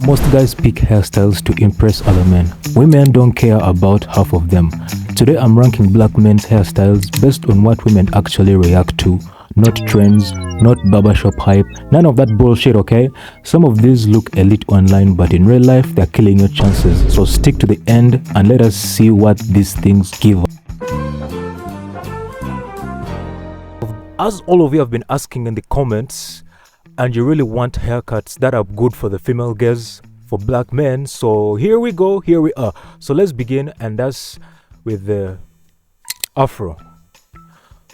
Most guys pick hairstyles to impress other men. Women don't care about half of them. Today I'm ranking black men's hairstyles based on what women actually react to. Not trends, not barbershop hype, none of that bullshit, okay? Some of these look elite online, but in real life they're killing your chances. So stick to the end and let us see what these things give. As all of you have been asking in the comments, and you really want haircuts that are good for the female gaze, for black men, so here we go, here we are. So let's begin, and that's with the afro.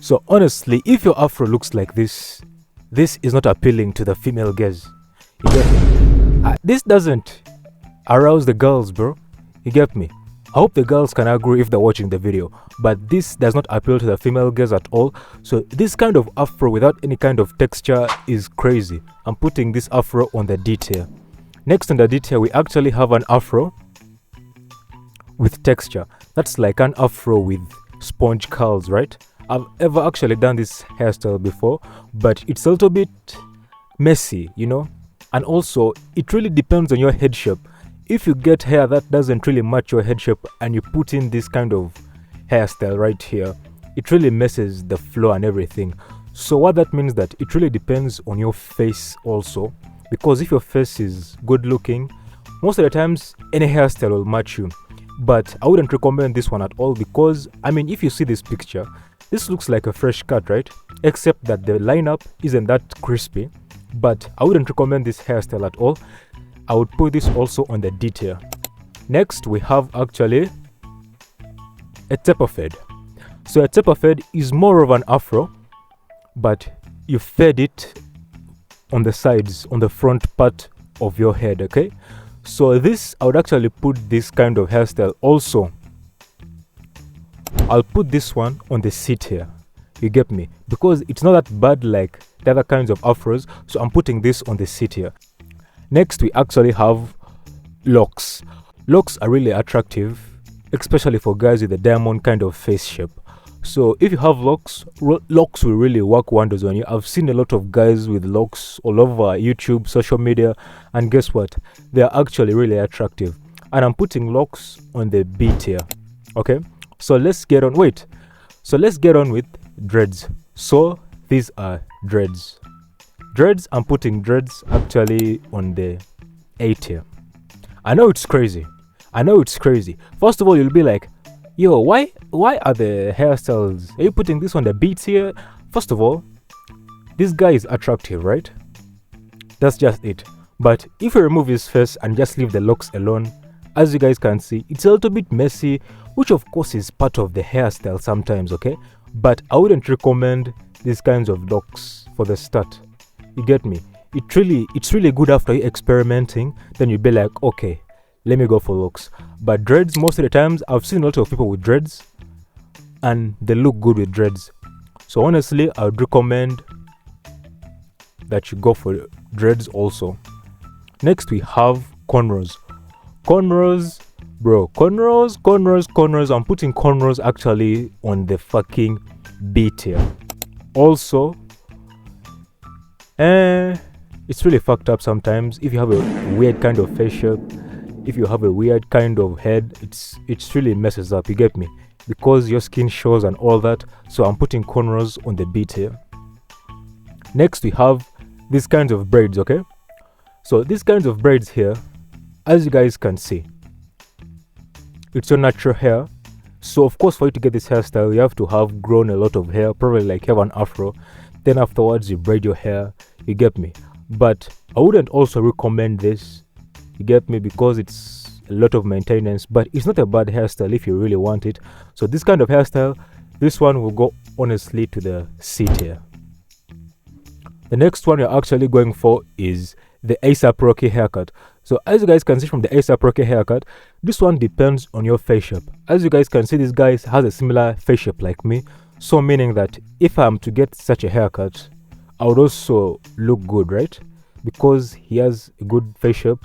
So honestly, if your afro looks like this is not appealing to the female gaze. You get me? This doesn't arouse the girls, bro. You get me? I hope the girls can agree if they're watching the video, but this does not appeal to the female gaze at all. So this kind of afro without any kind of texture is crazy. I'm putting this afro on the detail. Next on the detail, we actually have an afro with texture. That's like an afro with sponge curls, right? I've ever actually done this hairstyle before, but it's a little bit messy, you know? And also, it really depends on your head shape. If you get hair that doesn't really match your head shape and you put in this kind of hairstyle right here, it really messes the flow and everything. So what that means that it really depends on your face also, because if your face is good looking, most of the times any hairstyle will match you. But I wouldn't recommend this one at all, because I mean, if you see this picture, this looks like a fresh cut, right? Except that the lineup isn't that crispy. But I wouldn't recommend this hairstyle at all. I would put this also on the detail. Next, we have actually a taper fade. So a taper fade is more of an afro, but you fade it on the sides, on the front part of your head, okay? So this, I would actually put this kind of hairstyle also. I'll put this one on the seat here. You get me? Because it's not that bad like the other kinds of afros, so I'm putting this on the seat here. Next, we actually have locks. Locks are really attractive, especially for guys with a diamond kind of face shape. So if you have locks, locks will really work wonders on you. I've seen a lot of guys with locks all over YouTube, social media, and guess what? They are actually really attractive. And I'm putting locks on the beat here. Okay? So let's get on. So let's get on with dreads. So these are dreads. Dreads, I'm putting dreads actually on the 8 here. I know it's crazy. First of all, you'll be like, yo, why are the hairstyles? Are you putting this on the beats here? First of all, this guy is attractive, right? That's just it. But if you remove his face and just leave the locks alone, as you guys can see, it's a little bit messy, which of course is part of the hairstyle sometimes, okay? But I wouldn't recommend these kinds of locks for the start. You get me? It's really good after you experimenting, then you'll be like, okay, let me go for locks. But dreads, most of the times, I've seen a lot of people with dreads, and they look good with dreads. So honestly, I would recommend that you go for dreads also. Next, we have cornrows. Cornrows, bro, cornrows. I'm putting cornrows actually on the fucking beat here. Also, it's really fucked up sometimes. If you have a weird kind of face shape, if you have a weird kind of head, it's really messes up, you get me? Because your skin shows and all that. So I'm putting cornrows on the beat here. Next, we have these kinds of braids, okay? So these kinds of braids here, as you guys can see, it's your natural hair. So of course, for you to get this hairstyle, you have to have grown a lot of hair, probably like have an afro. Then afterwards, you braid your hair, you get me? But I wouldn't also recommend this, you get me? Because it's a lot of maintenance, but it's not a bad hairstyle if you really want it. So this kind of hairstyle, this one will go honestly to the seat here. The next one you're actually going for is the A$AP Rocky haircut. So as you guys can see from the A$AP Rocky haircut, this one depends on your face shape. As you guys can see, this guy has a similar face shape like me. So meaning that if I'm to get such a haircut, I would also look good, right? Because he has a good face shape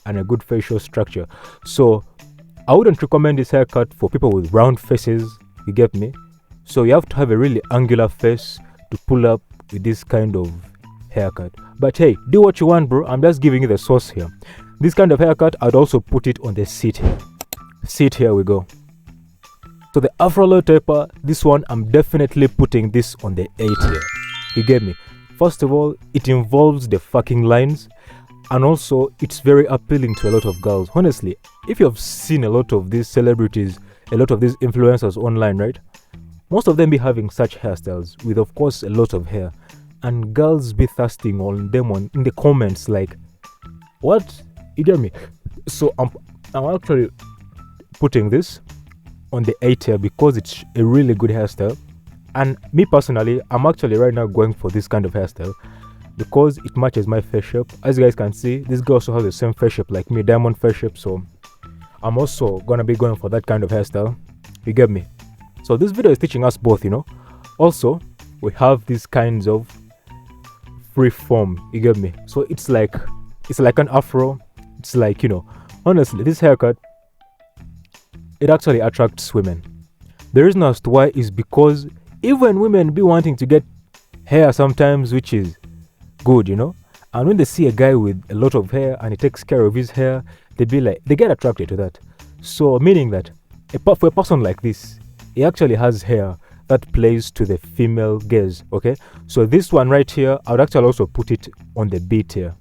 and a good facial structure. So I wouldn't recommend this haircut for people with round faces, you get me? So you have to have a really angular face to pull up with this kind of haircut. But hey, do what you want, bro. I'm just giving you the sauce here. This kind of haircut, I'd also put it on the seat here. Seat here we go. So the afro low taper, this one I'm definitely putting this on the A tier. You get me? First of all, it involves the fucking lines, and also it's very appealing to a lot of girls. Honestly, if you have seen a lot of these celebrities, a lot of these influencers online, right? Most of them be having such hairstyles with, of course, a lot of hair, and girls be thirsting on them in the comments like, what? You get me? So I'm actually putting this on the A tier because it's a really good hairstyle. And me personally, I'm actually right now going for this kind of hairstyle because it matches my face shape. As you guys can see, this girl also has the same face shape like me, diamond face shape. So I'm also gonna be going for that kind of hairstyle. You get me? So this video is teaching us both, you know. Also, we have these kinds of free form. You get me? So it's like an afro. It's like, you know, honestly, this haircut, it actually attracts women. The reason as to why is because even women be wanting to get hair sometimes, which is good, you know. And when they see a guy with a lot of hair and he takes care of his hair, they get attracted to that. So meaning that for a person like this, he actually has hair that plays to the female gaze. Okay, so this one right here, I would actually also put it on the B tier.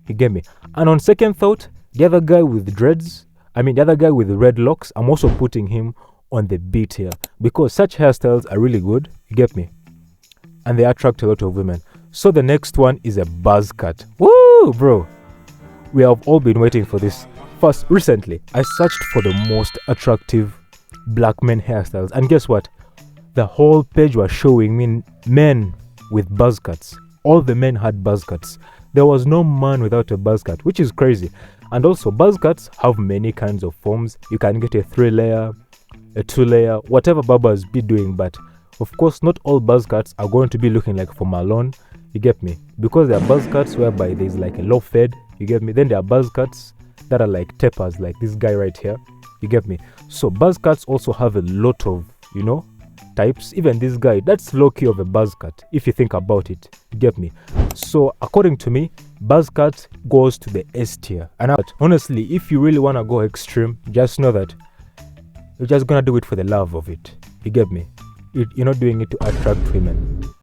You get me? And on second thought, the other guy with dreads, the other guy with the red locks, I'm also putting him on the B tier because such hairstyles are really good. You get me? And they attract a lot of women. So the next one is a buzz cut. Woo, bro! We have all been waiting for this. First, recently, I searched for the most attractive black men hairstyles, and guess what? The whole page was showing me men with buzz cuts. All the men had buzz cuts. There was no man without a buzz cut, which is crazy. And also, buzz cuts have many kinds of forms. You can get a 3-layer, a 2-layer, whatever barbers be doing, but of course, not all buzz cuts are going to be looking like for Malone. You get me? Because there are buzz cuts whereby there's like a low fade. You get me? Then there are buzz cuts that are like tapers, like this guy right here. You get me? So buzz cuts also have a lot of, you know, types. Even this guy, that's low key of a buzz cut if you think about it. You get me? So according to me, buzz cut goes to the S tier. And honestly, if you really want to go extreme, just know that you're just gonna do it for the love of it. You get me? You're not doing it to attract women.